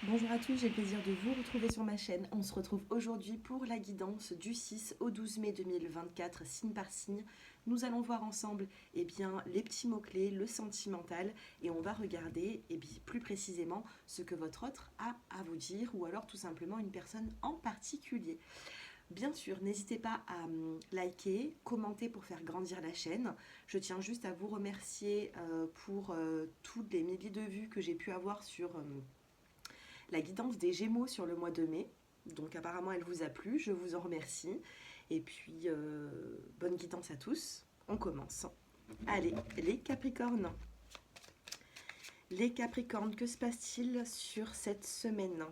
Bonjour à tous, j'ai le plaisir de vous retrouver sur ma chaîne. On se retrouve aujourd'hui pour la guidance du 6 au 12 mai 2024, signe par signe. Nous allons voir ensemble les petits mots-clés, le sentimental, et on va regarder plus précisément ce que votre autre a à vous dire, ou alors tout simplement une personne en particulier. Bien sûr, n'hésitez pas à liker, commenter pour faire grandir la chaîne. Je tiens juste à vous remercier pour toutes les milliers de vues que j'ai pu avoir sur la guidance des Gémeaux sur le mois de mai. Donc apparemment elle vous a plu, je vous en remercie. Et puis bonne guidance à tous. On commence. Allez, les Capricornes. Les Capricornes, que se passe-t-il sur cette semaine?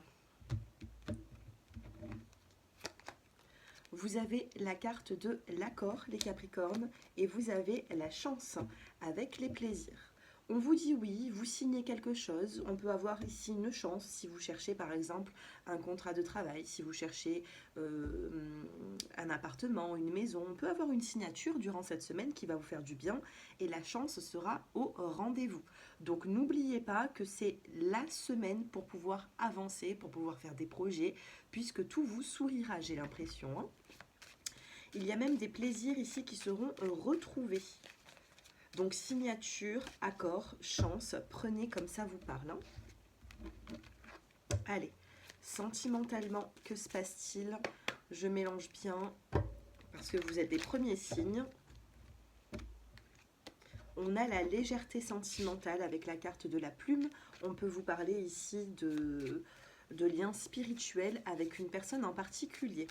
Vous avez la carte de l'accord, les Capricornes, et vous avez la chance avec les plaisirs. On vous dit oui, vous signez quelque chose. On peut avoir ici une chance si vous cherchez par exemple un contrat de travail, si vous cherchez un appartement, une maison. On peut avoir une signature durant cette semaine qui va vous faire du bien et la chance sera au rendez-vous. Donc n'oubliez pas que c'est la semaine pour pouvoir avancer, pour pouvoir faire des projets, puisque tout vous sourira, j'ai l'impression, hein. Il y a même des plaisirs ici qui seront retrouvés. Donc signature, accord, chance, prenez comme ça vous parle, hein. Allez, sentimentalement, que se passe-t-il? Je mélange bien parce que vous êtes les premiers signes. On a la légèreté sentimentale avec la carte de la plume. On peut vous parler ici de liens spirituels avec une personne en particulier.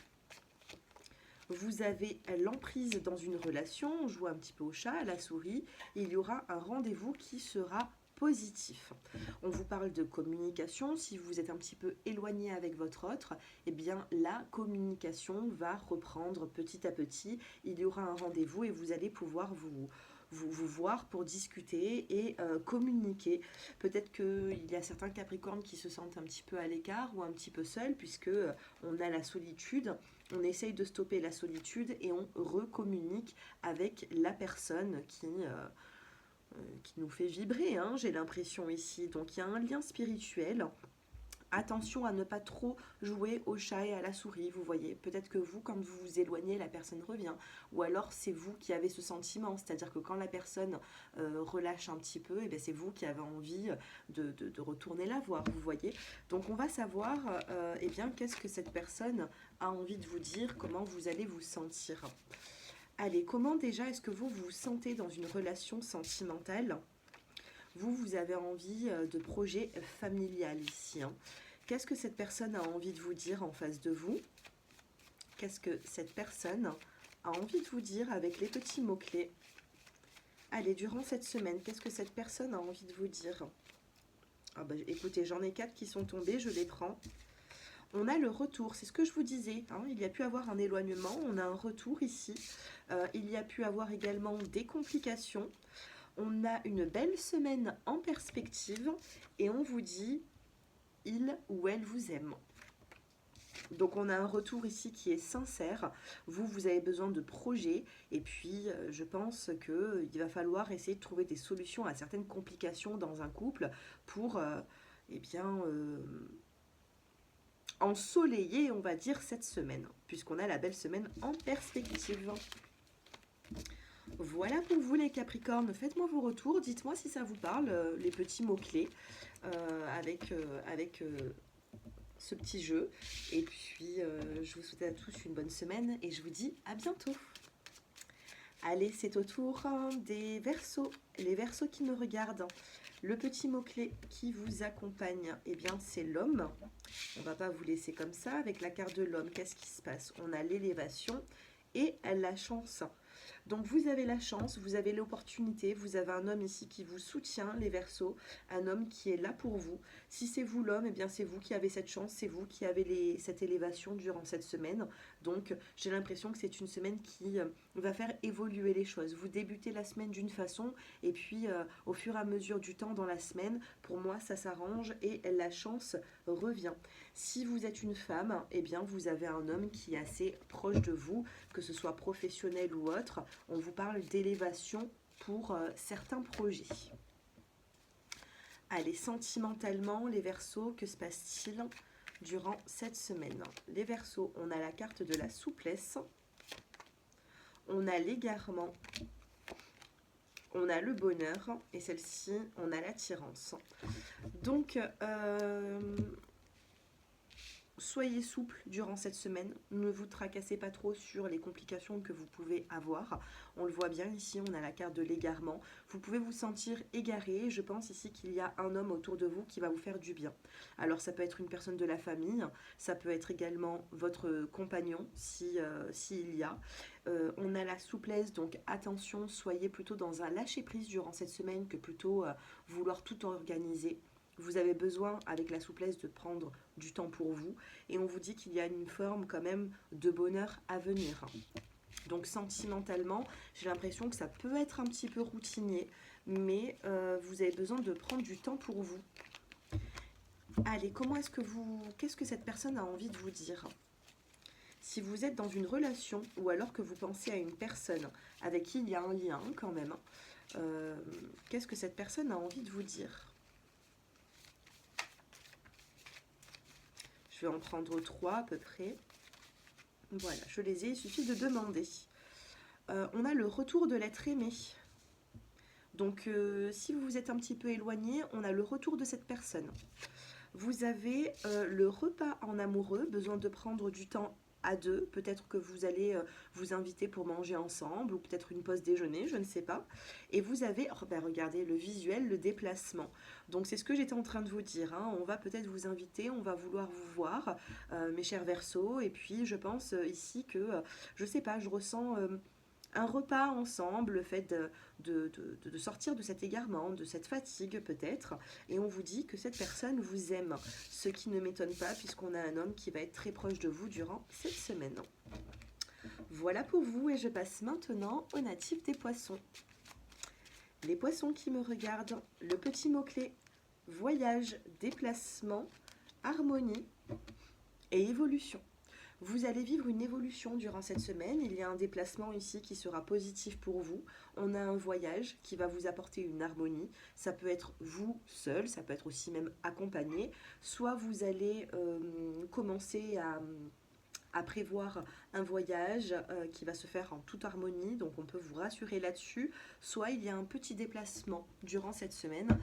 Vous avez l'emprise dans une relation, on joue un petit peu au chat, à la souris, il y aura un rendez-vous qui sera positif. On vous parle de communication, si vous êtes un petit peu éloigné avec votre autre, eh bien la communication va reprendre petit à petit, il y aura un rendez-vous et vous allez pouvoir vous voir pour discuter et communiquer. Peut-être qu'il y a certains Capricornes qui se sentent un petit peu à l'écart ou un petit peu seuls puisque on a la solitude. On essaye de stopper la solitude et on recommunique avec la personne qui nous fait vibrer, hein, j'ai l'impression ici. Donc il y a un lien spirituel. Attention à ne pas trop jouer au chat et à la souris, vous voyez. Peut-être que vous, quand vous vous éloignez, la personne revient. Ou alors c'est vous qui avez ce sentiment, c'est-à-dire que quand la personne relâche un petit peu, et bien c'est vous qui avez envie de retourner la voir, vous voyez. Donc on va savoir qu'est-ce que cette personne a envie de vous dire, comment vous allez vous sentir. Allez, comment déjà est-ce que vous vous sentez dans une relation sentimentale? Vous avez envie de projet familial ici, hein. Qu'est-ce que cette personne a envie de vous dire en face de vous? Qu'est-ce que cette personne a envie de vous dire avec les petits mots-clés? Allez, durant cette semaine, qu'est-ce que cette personne a envie de vous dire? Ah bah, écoutez, j'en ai 4 qui sont tombés, je les prends. On a le retour, c'est ce que je vous disais, hein, il y a pu avoir un éloignement, on a un retour ici. Il y a pu avoir également des complications. On a une belle semaine en perspective et on vous dit il ou elle vous aime. Donc on a un retour ici qui est sincère. Vous avez besoin de projets et puis je pense qu'il va falloir essayer de trouver des solutions à certaines complications dans un couple pour ensoleiller, on va dire, cette semaine, puisqu'on a la belle semaine en perspective. Voilà pour vous les Capricornes, faites-moi vos retours, dites-moi si ça vous parle, les petits mots-clés avec ce petit jeu. Et puis je vous souhaite à tous une bonne semaine et je vous dis à bientôt. Allez, c'est au tour des Verseaux, les Verseaux qui me regardent. Le petit mot-clé qui vous accompagne, eh bien c'est l'homme. On ne va pas vous laisser comme ça. Avec la carte de l'homme, qu'est-ce qui se passe? On a l'élévation et la chance. Donc vous avez la chance, vous avez l'opportunité, vous avez un homme ici qui vous soutient, les Verseaux, un homme qui est là pour vous. Si c'est vous l'homme, eh bien c'est vous qui avez cette chance, c'est vous qui avez cette élévation durant cette semaine. Donc j'ai l'impression que c'est une semaine qui va faire évoluer les choses. Vous débutez la semaine d'une façon et puis au fur et à mesure du temps dans la semaine, pour moi ça s'arrange et la chance revient. Si vous êtes une femme, eh bien vous avez un homme qui est assez proche de vous, que ce soit professionnel ou autre. On vous parle d'élévation pour certains projets. Allez, sentimentalement, les Verseaux, que se passe-t-il durant cette semaine? Les Verseaux, on a la carte de la souplesse, on a l'égarement, on a le bonheur, et celle-ci, on a l'attirance. Donc, soyez souple durant cette semaine, ne vous tracassez pas trop sur les complications que vous pouvez avoir. On le voit bien ici, on a la carte de l'égarement. Vous pouvez vous sentir égaré, je pense ici qu'il y a un homme autour de vous qui va vous faire du bien. Alors ça peut être une personne de la famille, ça peut être également votre compagnon s'il y a. On a la souplesse, donc attention, soyez plutôt dans un lâcher-prise durant cette semaine que plutôt vouloir tout organiser. Vous avez besoin, avec la souplesse, de prendre du temps pour vous. Et on vous dit qu'il y a une forme quand même de bonheur à venir. Donc sentimentalement, j'ai l'impression que ça peut être un petit peu routinier. Mais vous avez besoin de prendre du temps pour vous. Allez, qu'est-ce que cette personne a envie de vous dire? Si vous êtes dans une relation ou alors que vous pensez à une personne avec qui il y a un lien quand même, qu'est-ce que cette personne a envie de vous dire? Je vais en prendre 3 à peu près. Voilà, je les ai, il suffit de demander. On a le retour de l'être aimé. Donc, si vous vous êtes un petit peu éloigné, on a le retour de cette personne. Vous avez le repas en amoureux, besoin de prendre du temps à deux. Peut-être que vous allez vous inviter pour manger ensemble ou peut-être une pause déjeuner, je ne sais pas. Et vous avez, regardez, le visuel, le déplacement. Donc c'est ce que j'étais en train de vous dire. Hein. On va peut-être vous inviter, on va vouloir vous voir, mes chers Verseaux. Et puis je pense ici que, je ne sais pas, je ressens un repas ensemble, le fait de sortir de cet égarement, de cette fatigue peut-être, et on vous dit que cette personne vous aime, ce qui ne m'étonne pas puisqu'on a un homme qui va être très proche de vous durant cette semaine. Voilà pour vous et je passe maintenant aux natifs des poissons. Les poissons qui me regardent, le petit mot-clé, voyage, déplacement, harmonie et évolution. Vous allez vivre une évolution durant cette semaine. Il y a un déplacement ici qui sera positif pour vous. On a un voyage qui va vous apporter une harmonie. Ça peut être vous seul, ça peut être aussi même accompagné. Soit vous allez commencer à prévoir un voyage qui va se faire en toute harmonie, donc on peut vous rassurer là-dessus. Soit il y a un petit déplacement durant cette semaine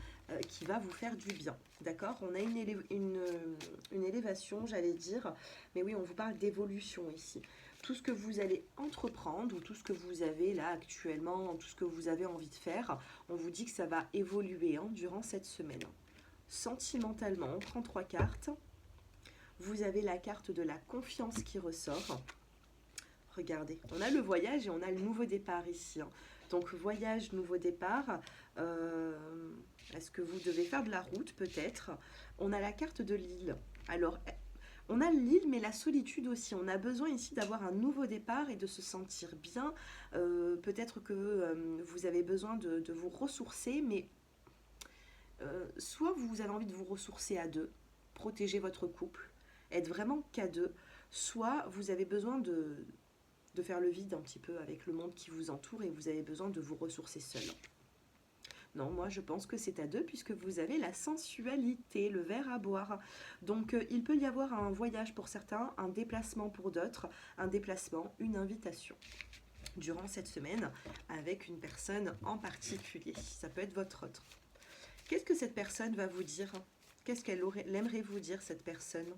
qui va vous faire du bien. D'accord? On a une élévation, j'allais dire, mais oui, on vous parle d'évolution ici. Tout ce que vous allez entreprendre ou tout ce que vous avez là actuellement, tout ce que vous avez envie de faire, on vous dit que ça va évoluer durant cette semaine. Sentimentalement, on prend 3 cartes. Vous avez la carte de la confiance qui ressort. Regardez, on a le voyage et on a le nouveau départ ici. Donc voyage, nouveau départ. Est-ce que vous devez faire de la route peut-être? On a la carte de l'île. Alors, on a l'île mais la solitude aussi. On a besoin ici d'avoir un nouveau départ et de se sentir bien. Peut-être que vous avez besoin de vous ressourcer, mais soit vous avez envie de vous ressourcer à deux, protéger votre couple, être vraiment qu'à deux, soit vous avez besoin de faire le vide un petit peu avec le monde qui vous entoure et vous avez besoin de vous ressourcer seul. Non, moi je pense que c'est à deux puisque vous avez la sensualité, le verre à boire. Donc il peut y avoir un voyage pour certains, un déplacement pour d'autres, un déplacement, une invitation durant cette semaine avec une personne en particulier. Ça peut être votre autre. Qu'est-ce que cette personne va vous dire? Qu'est-ce qu'elle aimerait vous dire, cette personne?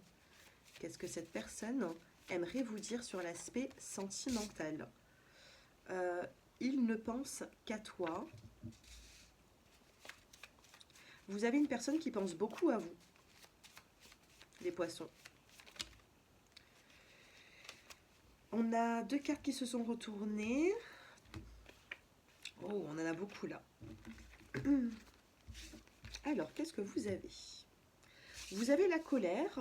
Qu'est-ce que cette personne aimerait vous dire sur l'aspect sentimental? Il ne pense qu'à toi. Vous avez une personne qui pense beaucoup à vous, les poissons. On a 2 cartes qui se sont retournées. Oh, on en a beaucoup là. Alors, qu'est-ce que vous avez? Vous avez la colère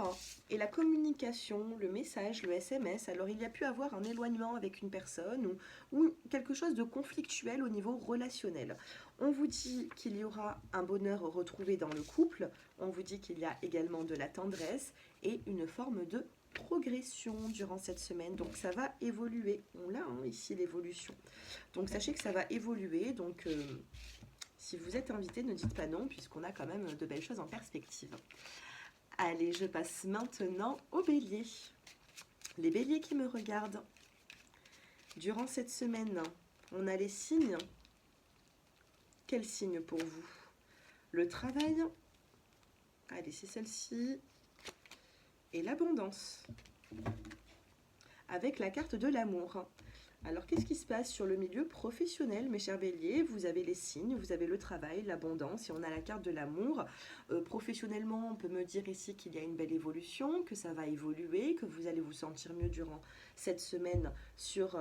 et la communication, le message, le SMS. Alors, il y a pu avoir un éloignement avec une personne ou quelque chose de conflictuel au niveau relationnel. On vous dit qu'il y aura un bonheur retrouvé dans le couple. On vous dit qu'il y a également de la tendresse et une forme de progression durant cette semaine. Donc, ça va évoluer. On l'a ici, l'évolution. Donc, sachez que ça va évoluer. Donc, Si vous êtes invité, ne dites pas non, puisqu'on a quand même de belles choses en perspective. Allez, je passe maintenant aux béliers. Les béliers qui me regardent. Durant cette semaine, on a les signes. Quel signe pour vous? Le travail. Allez, c'est celle-ci. Et l'abondance. Avec la carte de l'amour. Alors, qu'est-ce qui se passe sur le milieu professionnel, mes chers béliers? Vous avez les signes, vous avez le travail, l'abondance, et on a la carte de l'amour. Professionnellement, on peut me dire ici qu'il y a une belle évolution, que ça va évoluer, que vous allez vous sentir mieux durant cette semaine sur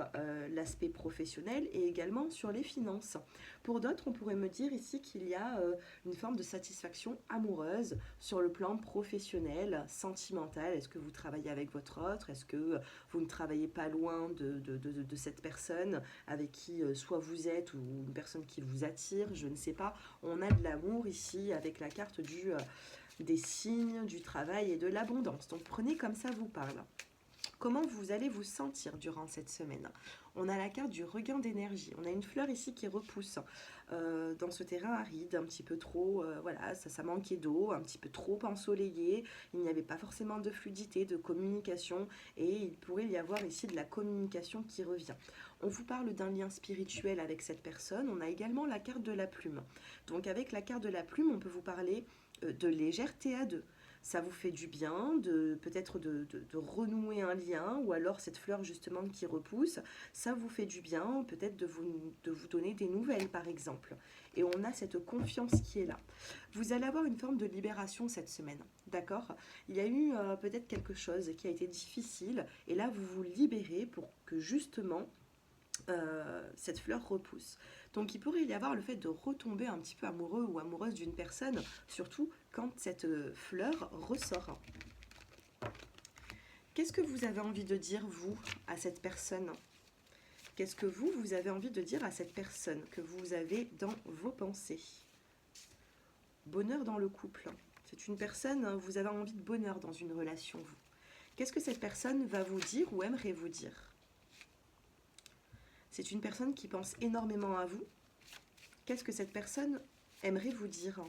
l'aspect professionnel et également sur les finances. Pour d'autres, on pourrait me dire ici qu'il y a une forme de satisfaction amoureuse sur le plan professionnel, sentimental. Est-ce que vous travaillez avec votre autre? Est-ce que vous ne travaillez pas loin de cette personne avec qui soit vous êtes ou une personne qui vous attire? Je ne sais pas. On a de l'amour ici avec la carte des signes, du travail et de l'abondance. Donc prenez comme ça vous parle. Comment vous allez vous sentir durant cette semaine? On a la carte du regain d'énergie. On a une fleur ici qui repousse dans ce terrain aride, un petit peu trop, voilà, ça manquait d'eau, un petit peu trop ensoleillé. Il n'y avait pas forcément de fluidité, de communication, et il pourrait y avoir ici de la communication qui revient. On vous parle d'un lien spirituel avec cette personne. On a également la carte de la plume. Donc avec la carte de la plume, on peut vous parler de légèreté à deux. Ça vous fait du bien peut-être de renouer un lien, ou alors cette fleur justement qui repousse, ça vous fait du bien peut-être de vous donner des nouvelles par exemple. Et on a cette confiance qui est là. Vous allez avoir une forme de libération cette semaine, d'accord? Il y a eu peut-être quelque chose qui a été difficile, et là vous vous libérez pour que justement cette fleur repousse. Donc il pourrait y avoir le fait de retomber un petit peu amoureux ou amoureuse d'une personne, surtout quand cette fleur ressort. Qu'est-ce que vous avez envie de dire, vous, à cette personne? Qu'est-ce que vous avez envie de dire à cette personne que vous avez dans vos pensées? Bonheur dans le couple. C'est une personne, vous avez envie de bonheur dans une relation, vous. Qu'est-ce que cette personne va vous dire ou aimerait vous dire? C'est une personne qui pense énormément à vous. Qu'est-ce que cette personne aimerait vous dire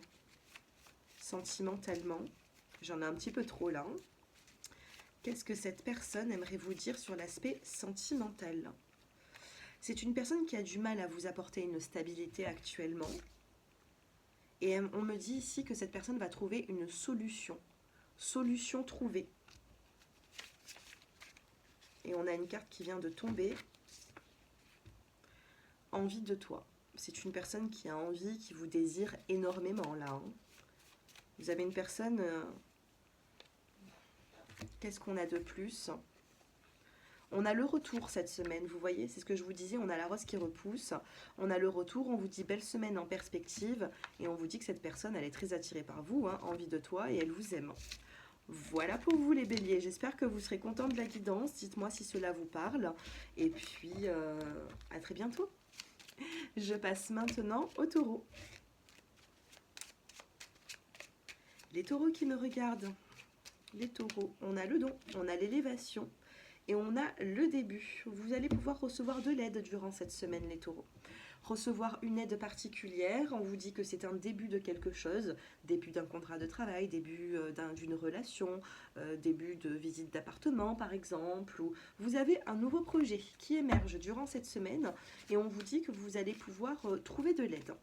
sentimentalement? J'en ai un petit peu trop là. Qu'est-ce que cette personne aimerait vous dire sur l'aspect sentimental? C'est une personne qui a du mal à vous apporter une stabilité actuellement. Et on me dit ici que cette personne va trouver une solution. Solution trouvée. Et on a une carte qui vient de tomber. Envie de toi. C'est une personne qui a envie, qui vous désire énormément là. Vous avez une personne... Qu'est-ce qu'on a de plus? On a le retour cette semaine, vous voyez, c'est ce que je vous disais, on a la rose qui repousse. On a le retour, on vous dit belle semaine en perspective. Et on vous dit que cette personne, elle est très attirée par vous, envie de toi, et elle vous aime. Voilà pour vous les béliers, j'espère que vous serez contents de la guidance. Dites-moi si cela vous parle. Et puis, à très bientôt. Je passe maintenant aux taureaux. Les taureaux qui me regardent. Les taureaux, on a le don, on a l'élévation et on a le début. Vous allez pouvoir recevoir de l'aide durant cette semaine, les taureaux. Recevoir une aide particulière, on vous dit que c'est un début de quelque chose, début d'un contrat de travail, début d'une relation, début de visite d'appartement par exemple, ou vous avez un nouveau projet qui émerge durant cette semaine et on vous dit que vous allez pouvoir trouver de l'aide.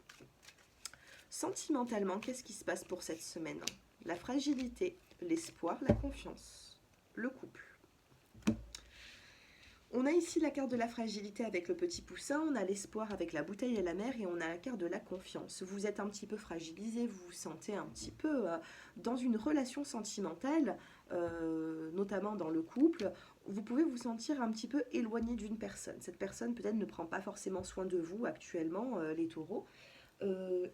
Sentimentalement, qu'est-ce qui se passe pour cette semaine? La fragilité, l'espoir, la confiance, le couple. On a ici la carte de la fragilité avec le petit poussin, on a l'espoir avec la bouteille et la mer, et on a la carte de la confiance. Vous êtes un petit peu fragilisé, vous vous sentez un petit peu dans une relation sentimentale, notamment dans le couple. Vous pouvez vous sentir un petit peu éloigné d'une personne. Cette personne peut-être ne prend pas forcément soin de vous actuellement, les taureaux. On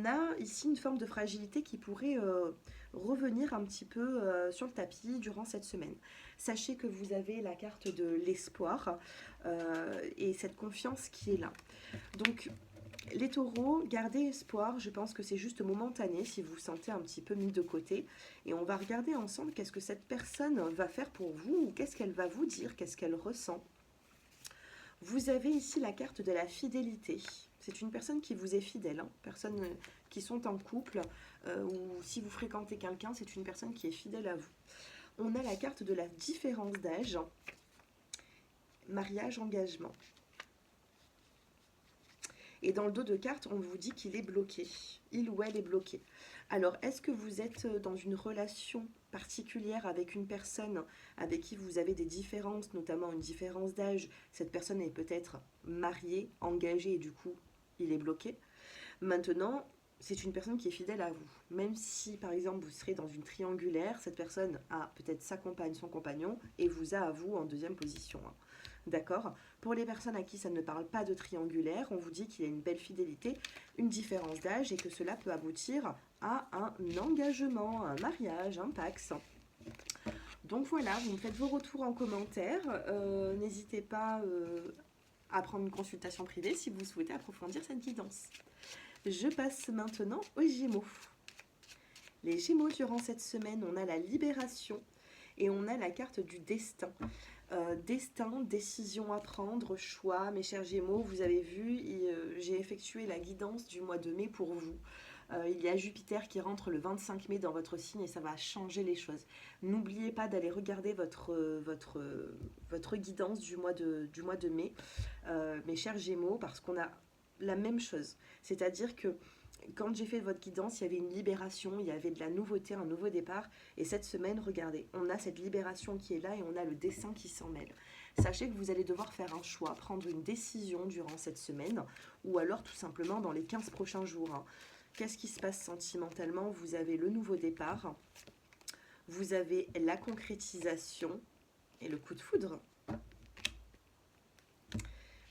a ici une forme de fragilité qui pourrait revenir un petit peu sur le tapis durant cette semaine. Sachez que vous avez la carte de l'espoir et cette confiance qui est là. Donc, les taureaux, gardez espoir. Je pense que c'est juste momentané si vous vous sentez un petit peu mis de côté. Et on va regarder ensemble qu'est-ce que cette personne va faire pour vous, ou qu'est-ce qu'elle va vous dire, qu'est-ce qu'elle ressent. Vous avez ici la carte de la fidélité. C'est une personne qui vous est fidèle, hein. Personnes qui sont en couple, ou si vous fréquentez quelqu'un, c'est une personne qui est fidèle à vous. On a la carte de la différence d'âge, mariage, engagement. Et dans le dos de carte, on vous dit qu'il est bloqué. Il ou elle est bloqué. Alors, est-ce que vous êtes dans une relation particulière avec une personne avec qui vous avez des différences, notamment une différence d'âge? Cette personne est peut-être mariée, engagée et du coup, il est bloqué. Maintenant, c'est une personne qui est fidèle à vous. Même si, par exemple, vous serez dans une triangulaire, cette personne a peut-être sa compagne, son compagnon, et vous a à vous en deuxième position, hein. D'accord? Pour les personnes à qui ça ne parle pas de triangulaire, on vous dit qu'il y a une belle fidélité, une différence d'âge, et que cela peut aboutir à un engagement, un mariage, un pax. Donc voilà, vous me faites vos retours en commentaire. N'hésitez pas à prendre une consultation privée si vous souhaitez approfondir cette guidance. Je passe maintenant aux Gémeaux. Les Gémeaux, durant cette semaine, on a la libération et on a la carte du destin. Destin, décision à prendre, choix. Mes chers Gémeaux, vous avez vu, j'ai effectué la guidance du mois de mai pour vous. Il y a Jupiter qui rentre le 25 mai dans votre signe et ça va changer les choses. N'oubliez pas d'aller regarder votre guidance du mois de mai, mes chers Gémeaux, parce qu'on a la même chose. C'est-à-dire que quand j'ai fait votre guidance, il y avait une libération, il y avait de la nouveauté, un nouveau départ. Et cette semaine, regardez, on a cette libération qui est là et on a le dessin qui s'en mêle. Sachez que vous allez devoir faire un choix, prendre une décision durant cette semaine ou alors tout simplement dans les 15 prochains jours, hein. Qu'est-ce qui se passe sentimentalement? Vous avez le nouveau départ, vous avez la concrétisation et le coup de foudre.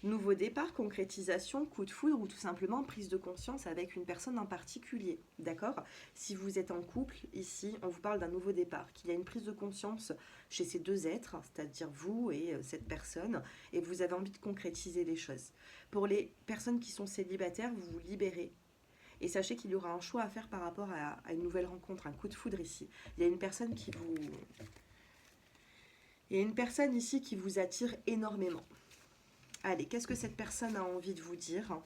Nouveau départ, concrétisation, coup de foudre ou tout simplement prise de conscience avec une personne en particulier, d'accord? Si vous êtes en couple, ici, on vous parle d'un nouveau départ, qu'il y a une prise de conscience chez ces deux êtres, c'est-à-dire vous et cette personne, et vous avez envie de concrétiser les choses. Pour les personnes qui sont célibataires, vous vous libérez. Et sachez qu'il y aura un choix à faire par rapport à une nouvelle rencontre, un coup de foudre ici. Il y a une personne qui vous... Il y a une personne ici qui vous attire énormément. Allez, qu'est-ce que cette personne a envie de vous dire?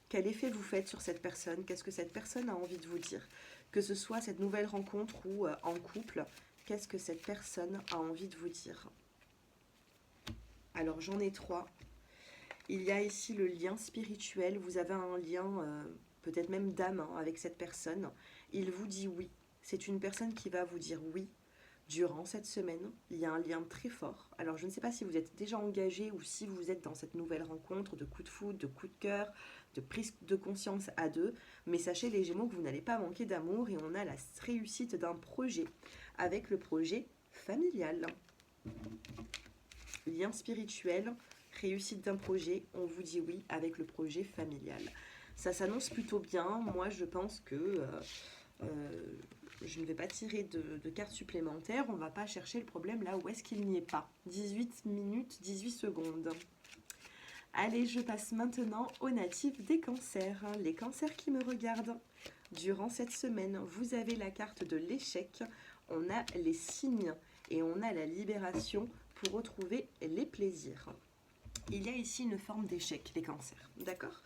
Quel effet vous faites sur cette personne? Qu'est-ce que cette personne a envie de vous dire? Que ce soit cette nouvelle rencontre ou en couple, qu'est-ce que cette personne a envie de vous dire? Alors, j'en ai 3. Il y a ici le lien spirituel. Vous avez un lien, peut-être même d'âme, hein, avec cette personne. Il vous dit oui. C'est une personne qui va vous dire oui. Durant cette semaine, il y a un lien très fort. Alors, je ne sais pas si vous êtes déjà engagé ou si vous êtes dans cette nouvelle rencontre de coup de foudre, de coup de cœur, de prise de conscience à deux. Mais sachez, les Gémeaux, que vous n'allez pas manquer d'amour et on a la réussite d'un projet avec le projet familial. Lien spirituel, réussite d'un projet, on vous dit oui avec le projet familial. Ça s'annonce plutôt bien. Moi, je pense que... je ne vais pas tirer de cartes supplémentaires, on ne va pas chercher le problème là où est-ce qu'il n'y est pas. 18 minutes, 18 secondes. Allez, je passe maintenant aux natifs des cancers. Les cancers qui me regardent. Durant cette semaine, vous avez la carte de l'échec, on a les signes et on a la libération pour retrouver les plaisirs. Il y a ici une forme d'échec, les cancers, d'accord?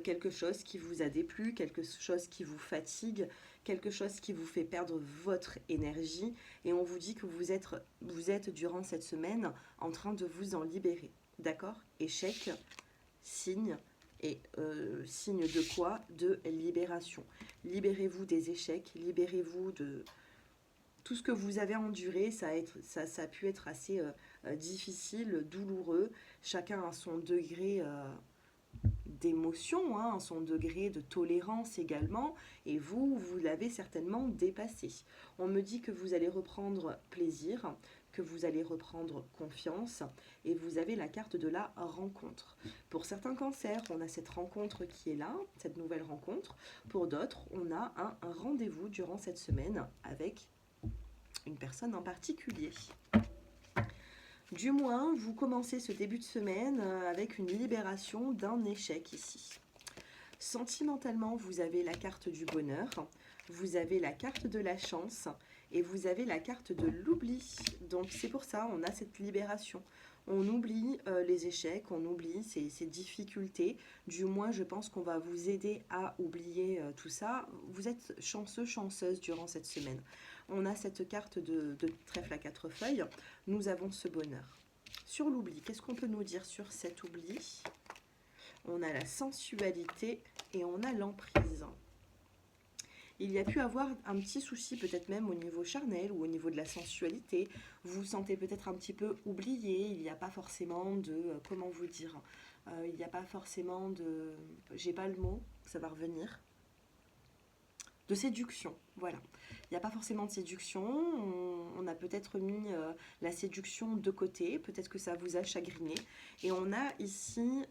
Quelque chose qui vous a déplu, quelque chose qui vous fatigue, quelque chose qui vous fait perdre votre énergie et on vous dit que vous êtes durant cette semaine en train de vous en libérer, d'accord? Échec, signe et signe de quoi? De libération. Libérez-vous des échecs, libérez-vous de tout ce que vous avez enduré, ça a pu être assez difficile, douloureux. Chacun a son degré d'émotion, hein, son degré de tolérance également, et vous l'avez certainement dépassé. On me dit que vous allez reprendre plaisir, que vous allez reprendre confiance, et vous avez la carte de la rencontre. Pour certains cancers, on a cette rencontre qui est là, cette nouvelle rencontre. Pour d'autres, on a un rendez-vous durant cette semaine avec une personne en particulier. Du moins, vous commencez ce début de semaine avec une libération d'un échec ici. Sentimentalement, vous avez la carte du bonheur, vous avez la carte de la chance et vous avez la carte de l'oubli. Donc c'est pour ça on a cette libération. On oublie les échecs, on oublie ces difficultés. Du moins, je pense qu'on va vous aider à oublier tout ça. Vous êtes chanceux, chanceuse durant cette semaine. On a cette carte de trèfle à 4 feuilles. Nous avons ce bonheur. Sur l'oubli, qu'est-ce qu'on peut nous dire sur cet oubli? On a la sensualité et on a l'emprise. Il y a pu avoir un petit souci peut-être même au niveau charnel ou au niveau de la sensualité. Vous vous sentez peut-être un petit peu oublié. Il n'y a pas forcément de... comment vous dire, il n'y a pas forcément de... J'ai pas le mot, ça va revenir. De séduction, voilà. Il n'y a pas forcément de séduction. On a peut-être mis la séduction de côté. Peut-être que ça vous a chagriné. Et on a ici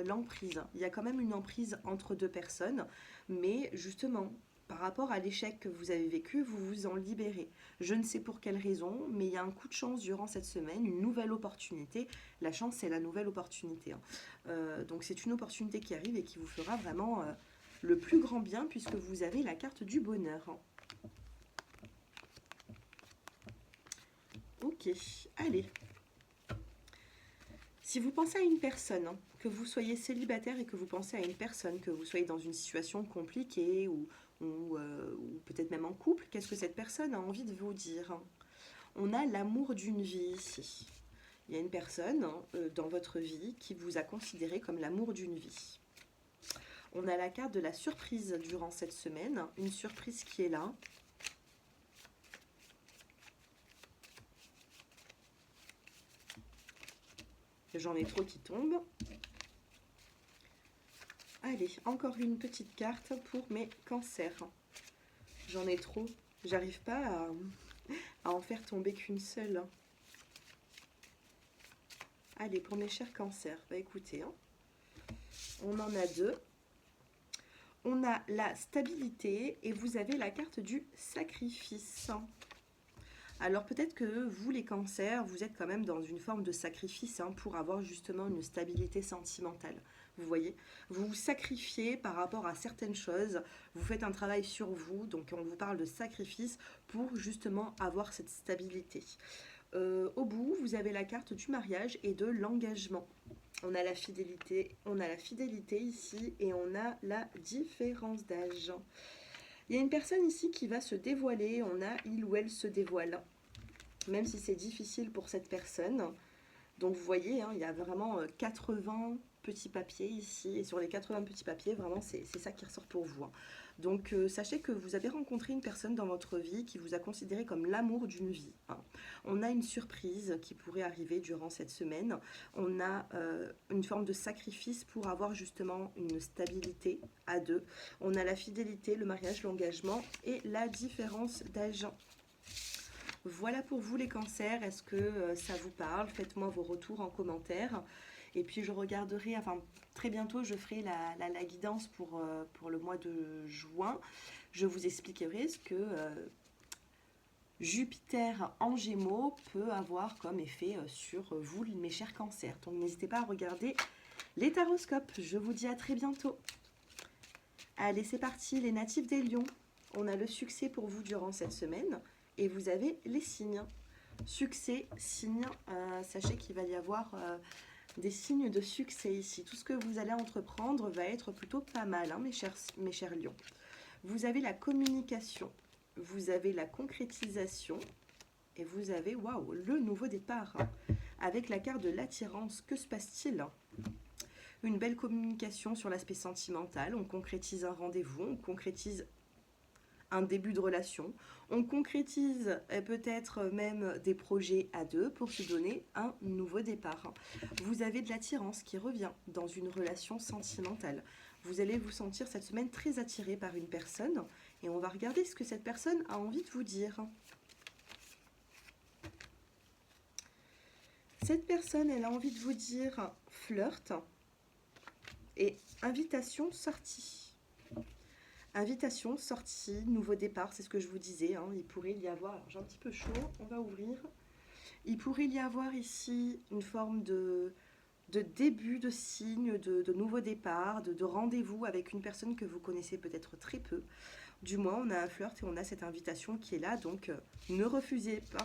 l'emprise. Il y a quand même une emprise entre deux personnes. Mais justement... Par rapport à l'échec que vous avez vécu, vous vous en libérez. Je ne sais pour quelle raison, mais il y a un coup de chance durant cette semaine, une nouvelle opportunité. La chance, c'est la nouvelle opportunité. Donc c'est une opportunité qui arrive et qui vous fera vraiment le plus grand bien puisque vous avez la carte du bonheur. Ok, allez. Si vous pensez à une personne, que vous soyez célibataire et que vous pensez à une personne, que vous soyez dans une situation compliquée ou peut-être même en couple, qu'est-ce que cette personne a envie de vous dire? On a l'amour d'une vie ici. Il y a une personne dans votre vie qui vous a considéré comme l'amour d'une vie. On a la carte de la surprise durant cette semaine, une surprise qui est là. J'en ai trop qui tombent. Allez, encore une petite carte pour mes cancers. J'en ai trop. J'arrive pas à en faire tomber qu'une seule. Allez, pour mes chers cancers, bah écoutez, on en a deux. On a la stabilité et vous avez la carte du sacrifice. Alors peut-être que vous, les cancers, vous êtes quand même dans une forme de sacrifice pour avoir justement une stabilité sentimentale. Vous voyez, vous vous sacrifiez par rapport à certaines choses, vous faites un travail sur vous, donc on vous parle de sacrifice pour justement avoir cette stabilité. Au bout, vous avez la carte du mariage et de l'engagement. On a la fidélité ici et on a la différence d'âge. Il y a une personne ici qui va se dévoiler, on a il ou elle se dévoile, même si c'est difficile pour cette personne. Donc vous voyez, il y a vraiment 80 petits papiers ici, et sur les 80 petits papiers, vraiment c'est ça qui ressort pour vous. Donc sachez que vous avez rencontré une personne dans votre vie qui vous a considéré comme l'amour d'une vie. On a une surprise qui pourrait arriver durant cette semaine. On a une forme de sacrifice pour avoir justement une stabilité à deux. On a la fidélité, le mariage, l'engagement et la différence d'âge. Voilà pour vous les cancers, est-ce que ça vous parle? Faites-moi vos retours en commentaire. Et puis je regarderai, enfin très bientôt je ferai la guidance pour le mois de juin. Je vous expliquerai ce que Jupiter en Gémeaux peut avoir comme effet sur vous mes chers cancers. Donc n'hésitez pas à regarder les taroscopes. Je vous dis à très bientôt. Allez, c'est parti, les natifs des lions. On a le succès pour vous durant cette semaine. Et vous avez les signes. Succès, signes, sachez qu'il va y avoir des signes de succès ici. Tout ce que vous allez entreprendre va être plutôt pas mal, mes chers lions. Vous avez la communication, vous avez la concrétisation et vous avez, waouh, le nouveau départ. Avec la carte de l'attirance, que se passe-t-il? Une belle communication sur l'aspect sentimental, on concrétise un rendez-vous, on concrétise un début de relation. On concrétise peut-être même des projets à deux pour se donner un nouveau départ. Vous avez de l'attirance qui revient dans une relation sentimentale. Vous allez vous sentir cette semaine très attiré par une personne et on va regarder ce que cette personne a envie de vous dire. Cette personne, elle a envie de vous dire flirt et invitation sortie. Invitation, sortie, nouveau départ, c'est ce que je vous disais. Il pourrait y avoir, alors j'ai un petit peu chaud, on va ouvrir. Il pourrait y avoir ici une forme de début, de signe, de nouveau départ, de rendez-vous avec une personne que vous connaissez peut-être très peu. Du moins, on a un flirt et on a cette invitation qui est là, donc ne refusez pas.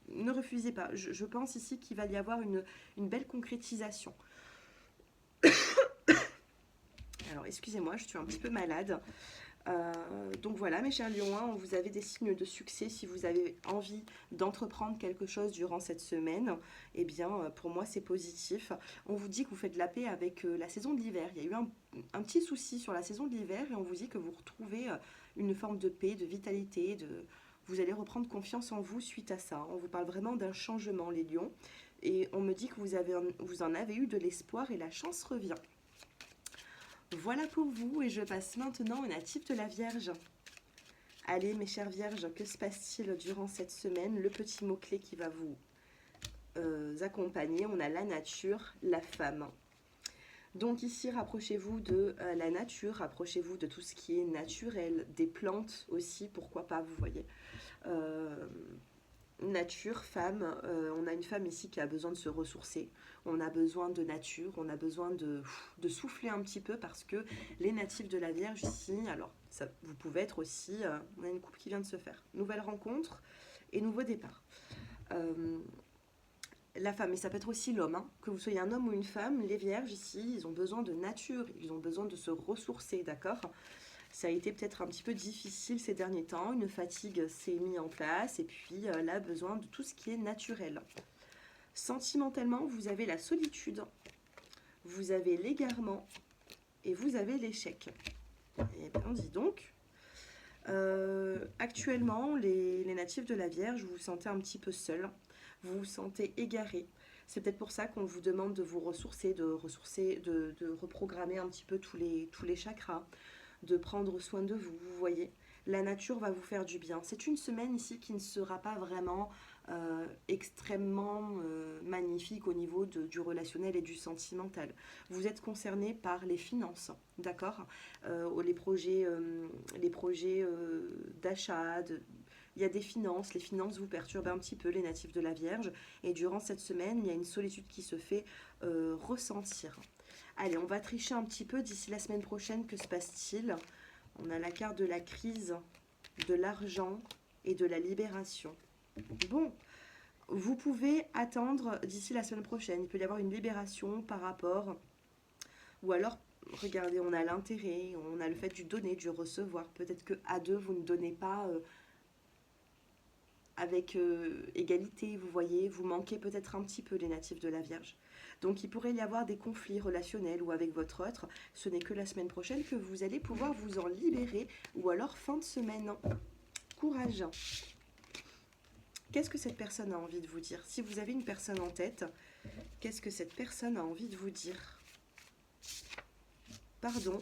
Ne refusez pas. Je pense ici qu'il va y avoir une belle concrétisation. Alors, excusez-moi, je suis un petit peu malade. Donc voilà, mes chers lions, vous avez des signes de succès si vous avez envie d'entreprendre quelque chose durant cette semaine. Eh bien, pour moi, c'est positif. On vous dit que vous faites de la paix avec la saison de l'hiver. Il y a eu un petit souci sur la saison de l'hiver et on vous dit que vous retrouvez une forme de paix, de vitalité, vous allez reprendre confiance en vous suite à ça. On vous parle vraiment d'un changement, les lions. Et on me dit que vous en avez eu de l'espoir et la chance revient. Voilà pour vous et je passe maintenant aux natifs de la Vierge. Allez mes chères Vierges, que se passe-t-il durant cette semaine? Le petit mot-clé qui va vous accompagner, on a la nature, la femme. Donc ici, rapprochez-vous de la nature, rapprochez-vous de tout ce qui est naturel, des plantes aussi, pourquoi pas, vous voyez. Nature, femme, on a une femme ici qui a besoin de se ressourcer, on a besoin de nature, on a besoin de souffler un petit peu parce que les natifs de la Vierge ici, alors ça, vous pouvez être aussi, on a une couple qui vient de se faire, nouvelle rencontre et nouveau départ. La femme, et ça peut être aussi l'homme, hein, que vous soyez un homme ou une femme, les Vierges ici, ils ont besoin de nature, ils ont besoin de se ressourcer, d'accord ? Ça a été peut-être un petit peu difficile ces derniers temps, une fatigue s'est mise en place et puis là, besoin de tout ce qui est naturel. Sentimentalement, vous avez la solitude, vous avez l'égarement et vous avez l'échec. Et bien, dis donc, actuellement, les natifs de la Vierge, vous vous sentez un petit peu seul, vous vous sentez égaré. C'est peut-être pour ça qu'on vous demande de vous ressourcer, de reprogrammer un petit peu tous les chakras, de prendre soin de vous, vous voyez. La nature va vous faire du bien. C'est une semaine ici qui ne sera pas vraiment extrêmement magnifique au niveau du relationnel et du sentimental. Vous êtes concerné par les finances, d'accord, les projets d'achat, il y a des finances, les finances vous perturbent un petit peu, les natifs de la Vierge, et durant cette semaine, il y a une solitude qui se fait ressentir. Allez, on va tricher un petit peu d'ici la semaine prochaine. Que se passe-t-il? On a la carte de la crise, de l'argent et de la libération. Bon, vous pouvez attendre d'ici la semaine prochaine. Il peut y avoir une libération par rapport... Ou alors, regardez, on a l'intérêt, on a le fait du donner, du recevoir. Peut-être qu'à deux, vous ne donnez pas... avec égalité, vous voyez, vous manquez peut-être un petit peu les natifs de la Vierge. Donc il pourrait y avoir des conflits relationnels ou avec votre autre. Ce n'est que la semaine prochaine que vous allez pouvoir vous en libérer ou alors fin de semaine. Courage. Qu'est-ce que cette personne a envie de vous dire? Si vous avez une personne en tête, qu'est-ce que cette personne a envie de vous dire? Pardon.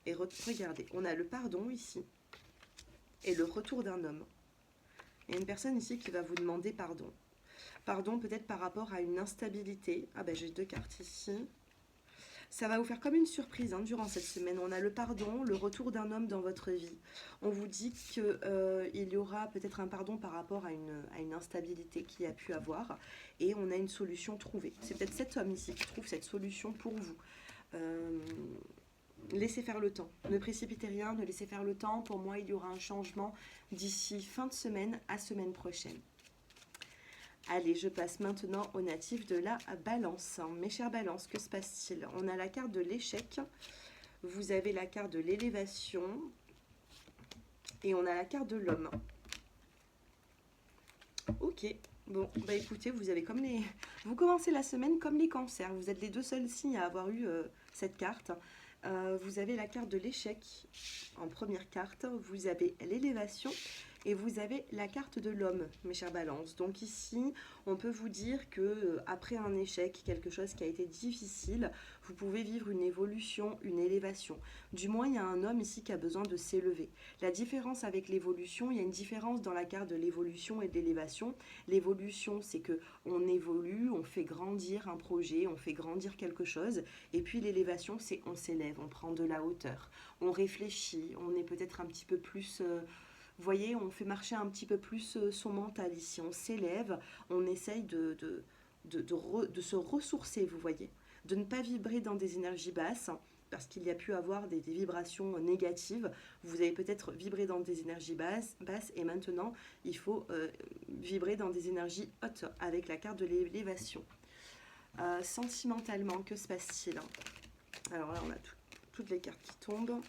Et regardez, on a le pardon ici et le retour d'un homme. Il y a une personne ici qui va vous demander pardon. Pardon, peut-être par rapport à une instabilité. Ah ben j'ai deux cartes ici. Ça va vous faire comme une surprise durant cette semaine. On a le pardon, le retour d'un homme dans votre vie. On vous dit qu'il y aura peut-être un pardon par rapport à une instabilité qu'il y a pu avoir. Et on a une solution trouvée. C'est peut-être cet homme ici qui trouve cette solution pour vous. Laissez faire le temps. Ne précipitez rien, ne laissez faire le temps. Pour moi, il y aura un changement d'ici fin de semaine à semaine prochaine. Allez, je passe maintenant aux natifs de la Balance. Mes chers Balances, que se passe-t-il? On a la carte de l'échec, vous avez la carte de l'élévation et on a la carte de l'homme. Ok, bon, bah écoutez, vous avez comme les... Vous commencez la semaine comme les cancers, vous êtes les deux seuls signes à avoir eu cette carte. Vous avez la carte de l'échec en première carte, vous avez l'élévation et vous avez la carte de l'homme, mes chers balances. Donc ici, on peut vous dire que après un échec, quelque chose qui a été difficile, vous pouvez vivre une évolution, une élévation. Du moins, il y a un homme ici qui a besoin de s'élever. La différence avec l'évolution, il y a une différence dans la carte de l'évolution et de l'élévation. L'évolution, c'est que on évolue, on fait grandir un projet, on fait grandir quelque chose. Et puis l'élévation, c'est on s'élève, on prend de la hauteur, on réfléchit, on est peut-être un petit peu plus... vous voyez, on fait marcher un petit peu plus son mental ici. On s'élève, on essaye de se ressourcer, vous voyez. De ne pas vibrer dans des énergies basses parce qu'il y a pu avoir des vibrations négatives. Vous avez peut-être vibré dans des énergies basses et maintenant il faut vibrer dans des énergies hautes avec la carte de l'élévation. Sentimentalement, que se passe-t-il? Alors là, on a toutes les cartes qui tombent.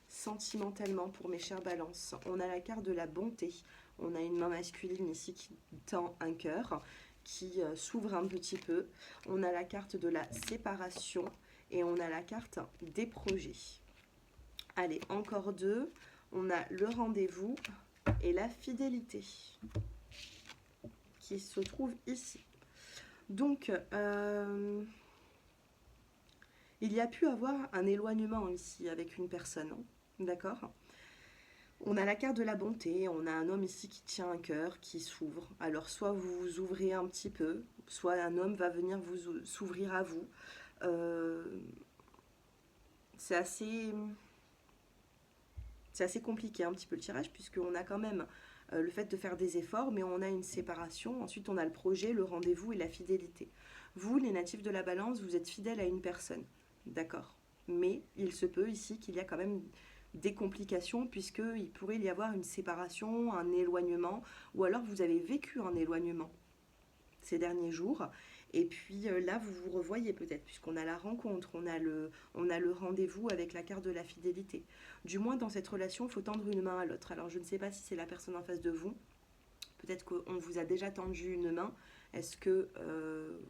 Sentimentalement, pour mes chers balances, on a la carte de la bonté. On a une main masculine ici qui tend un cœur, qui s'ouvre un petit peu. On a la carte de la séparation et on a la carte des projets. Allez, encore deux. On a le rendez-vous et la fidélité qui se trouve ici. Donc, il y a pu avoir un éloignement ici avec une personne, hein, d'accord? On a la carte de la bonté, on a un homme ici qui tient un cœur, qui s'ouvre. Alors, soit vous vous ouvrez un petit peu, soit un homme va venir s'ouvrir à vous. C'est assez compliqué un petit peu le tirage, puisqu'on a quand même le fait de faire des efforts, mais on a une séparation. Ensuite, on a le projet, le rendez-vous et la fidélité. Vous, les natifs de la balance, vous êtes fidèles à une personne, d'accord? Mais il se peut ici qu'il y a quand même des complications, puisqu'il pourrait y avoir une séparation, un éloignement, ou alors vous avez vécu un éloignement ces derniers jours. Et puis là, vous vous revoyez peut-être, puisqu'on a la rencontre, on a le rendez-vous avec la carte de la fidélité. Du moins, dans cette relation, il faut tendre une main à l'autre. Alors, je ne sais pas si c'est la personne en face de vous. Peut-être qu'on vous a déjà tendu une main. Est-ce que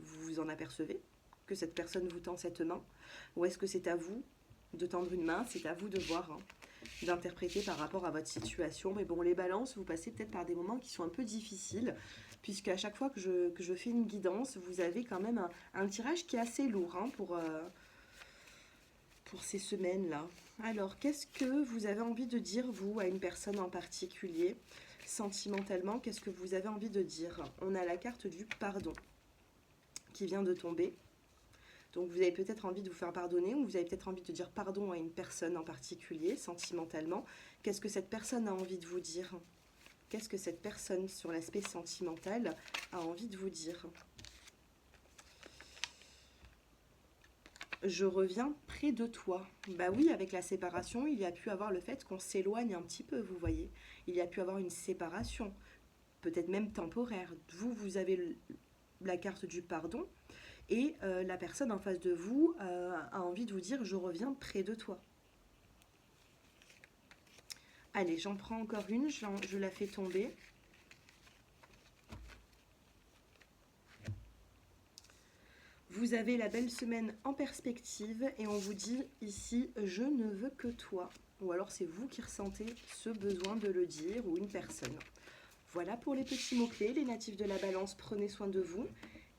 vous vous en apercevez que cette personne vous tend cette main? Ou est-ce que c'est à vous de tendre une main? C'est à vous de voir, hein, d'interpréter par rapport à votre situation. Mais bon, les balances, vous passez peut-être par des moments qui sont un peu difficiles, puisqu'à chaque fois que je fais une guidance, vous avez quand même un tirage qui est assez lourd, hein, pour ces semaines-là. Alors, qu'est-ce que vous avez envie de dire, vous, à une personne en particulier? Sentimentalement, qu'est-ce que vous avez envie de dire? On a la carte du pardon qui vient de tomber. Donc, vous avez peut-être envie de vous faire pardonner, ou vous avez peut-être envie de dire pardon à une personne en particulier, sentimentalement. Qu'est-ce que cette personne a envie de vous dire? Qu'est-ce que cette personne, sur l'aspect sentimental, a envie de vous dire? Je reviens près de toi. Bah oui, avec la séparation, il y a pu avoir le fait qu'on s'éloigne un petit peu, vous voyez. Il y a pu avoir une séparation, peut-être même temporaire. Vous avez la carte du pardon, et la personne en face de vous a envie de vous dire « je reviens près de toi ». Allez, j'en prends encore une, je la fais tomber. Vous avez la belle semaine en perspective et on vous dit ici « je ne veux que toi ». Ou alors c'est vous qui ressentez ce besoin de le dire, ou une personne. Voilà pour les petits mots-clés, les natifs de la balance, prenez soin de vous.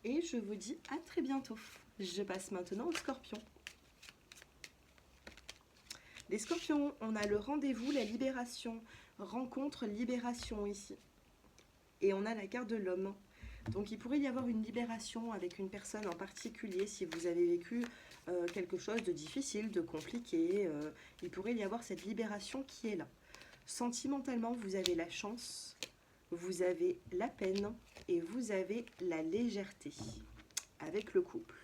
Et je vous dis à très bientôt. Je passe maintenant aux scorpions. Les scorpions, on a le rendez-vous, la libération. Rencontre, libération ici. Et on a la carte de l'homme. Donc il pourrait y avoir une libération avec une personne en particulier si vous avez vécu quelque chose de difficile, de compliqué. Il pourrait y avoir cette libération qui est là. Sentimentalement, vous avez la chance, vous avez la peine et vous avez la légèreté avec le couple.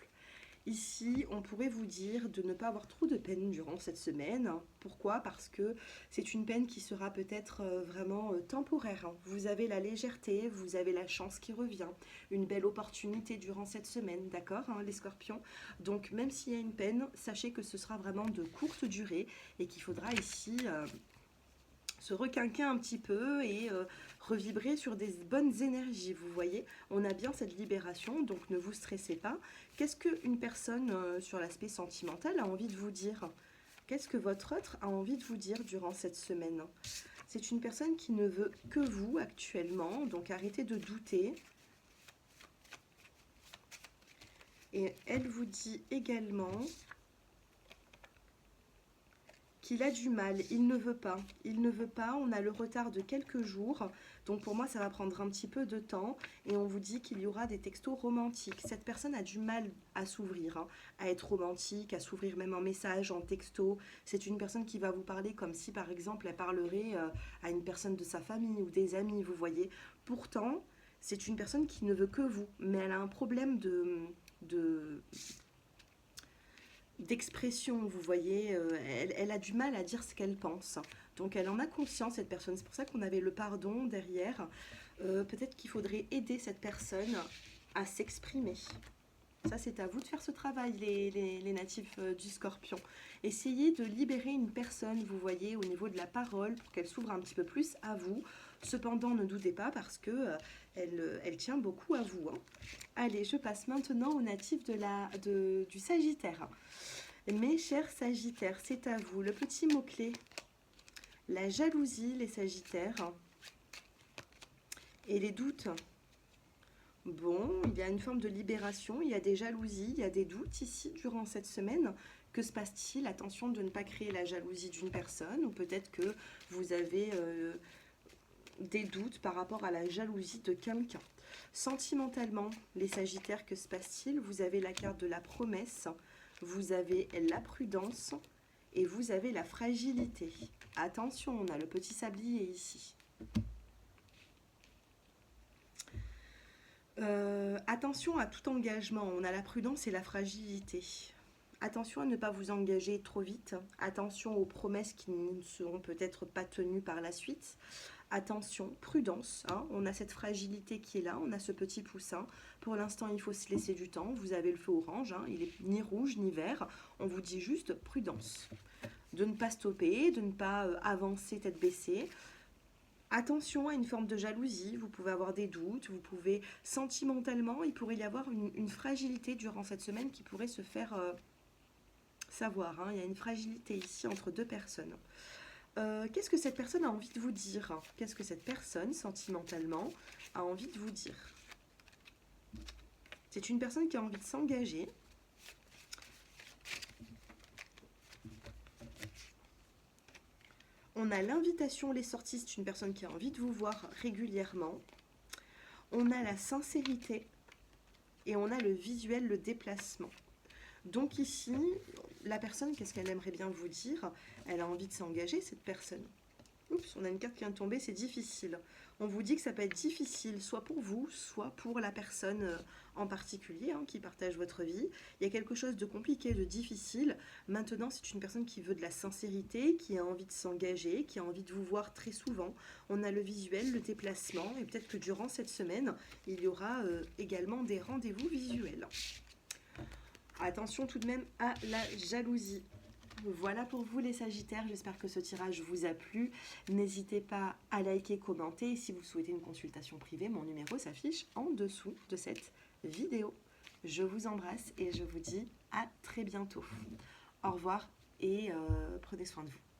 Ici, on pourrait vous dire de ne pas avoir trop de peine durant cette semaine. Pourquoi? Parce que c'est une peine qui sera peut-être vraiment temporaire. Vous avez la légèreté, vous avez la chance qui revient, une belle opportunité durant cette semaine, d'accord, hein, les scorpions? Donc, même s'il y a une peine, sachez que ce sera vraiment de courte durée et qu'il faudra ici se requinquer un petit peu et revibrer sur des bonnes énergies, vous voyez. On a bien cette libération, donc ne vous stressez pas. Qu'est-ce qu'une personne sur l'aspect sentimental a envie de vous dire? Qu'est-ce que votre autre a envie de vous dire durant cette semaine? C'est une personne qui ne veut que vous actuellement, donc arrêtez de douter. Et elle vous dit également qu'il a du mal, il ne veut pas, on a le retard de quelques jours, donc pour moi ça va prendre un petit peu de temps, et on vous dit qu'il y aura des textos romantiques. Cette personne a du mal à s'ouvrir, hein, à être romantique, à s'ouvrir même en message, en texto. C'est une personne qui va vous parler comme si par exemple elle parlerait à une personne de sa famille ou des amis, vous voyez. Pourtant, c'est une personne qui ne veut que vous, mais elle a un problème d'expression, vous voyez, elle a du mal à dire ce qu'elle pense. Donc elle en a conscience, cette personne. C'est pour ça qu'on avait le pardon derrière. Peut-être qu'il faudrait aider cette personne à s'exprimer. Ça, c'est à vous de faire ce travail, les natifs du Scorpion. Essayez de libérer une personne, vous voyez, au niveau de la parole, pour qu'elle s'ouvre un petit peu plus à vous. Cependant, ne doutez pas, parce que elle tient beaucoup à vous, hein. Allez, je passe maintenant aux natifs du Sagittaire. Mes chers Sagittaires, c'est à vous. Le petit mot-clé, la jalousie, les Sagittaires, et les doutes. Bon, il y a une forme de libération, il y a des jalousies, il y a des doutes ici durant cette semaine. Que se passe-t-il? Attention de ne pas créer la jalousie d'une personne, ou peut-être que vous avez des doutes par rapport à la jalousie de quelqu'un. Sentimentalement, les Sagittaires, que se passe-t-il? Vous avez la carte de la promesse, vous avez la prudence et vous avez la fragilité. Attention, on a le petit sablier ici. Attention à tout engagement, on a la prudence et la fragilité. Attention à ne pas vous engager trop vite. Attention aux promesses qui ne seront peut-être pas tenues par la suite. Attention, prudence, hein. On a cette fragilité qui est là, on a ce petit poussin. Pour l'instant, il faut se laisser du temps. Vous avez le feu orange, hein. Il n'est ni rouge ni vert. On vous dit juste prudence. De ne pas stopper, de ne pas avancer tête baissée. Attention à une forme de jalousie, vous pouvez avoir des doutes, vous pouvez sentimentalement, il pourrait y avoir une fragilité durant cette semaine qui pourrait se faire savoir, hein. Il y a une fragilité ici entre deux personnes. Qu'est-ce que cette personne a envie de vous dire? Qu'est-ce que cette personne, sentimentalement, a envie de vous dire? C'est une personne qui a envie de s'engager. On a l'invitation, les sorties, c'est une personne qui a envie de vous voir régulièrement. On a la sincérité et on a le visuel, le déplacement. Donc ici, la personne, qu'est-ce qu'elle aimerait bien vous dire? Elle a envie de s'engager, cette personne. Oups, on a une carte qui vient de tomber, c'est difficile. On vous dit que ça peut être difficile, soit pour vous, soit pour la personne en particulier, hein, qui partage votre vie. Il y a quelque chose de compliqué, de difficile. Maintenant, c'est une personne qui veut de la sincérité, qui a envie de s'engager, qui a envie de vous voir très souvent. On a le visuel, le déplacement, et peut-être que durant cette semaine, il y aura également des rendez-vous visuels. Attention tout de même à la jalousie. Voilà pour vous les Sagittaires, j'espère que ce tirage vous a plu. N'hésitez pas à liker, commenter. Et si vous souhaitez une consultation privée, mon numéro s'affiche en dessous de cette vidéo. Je vous embrasse et je vous dis à très bientôt. Au revoir et prenez soin de vous.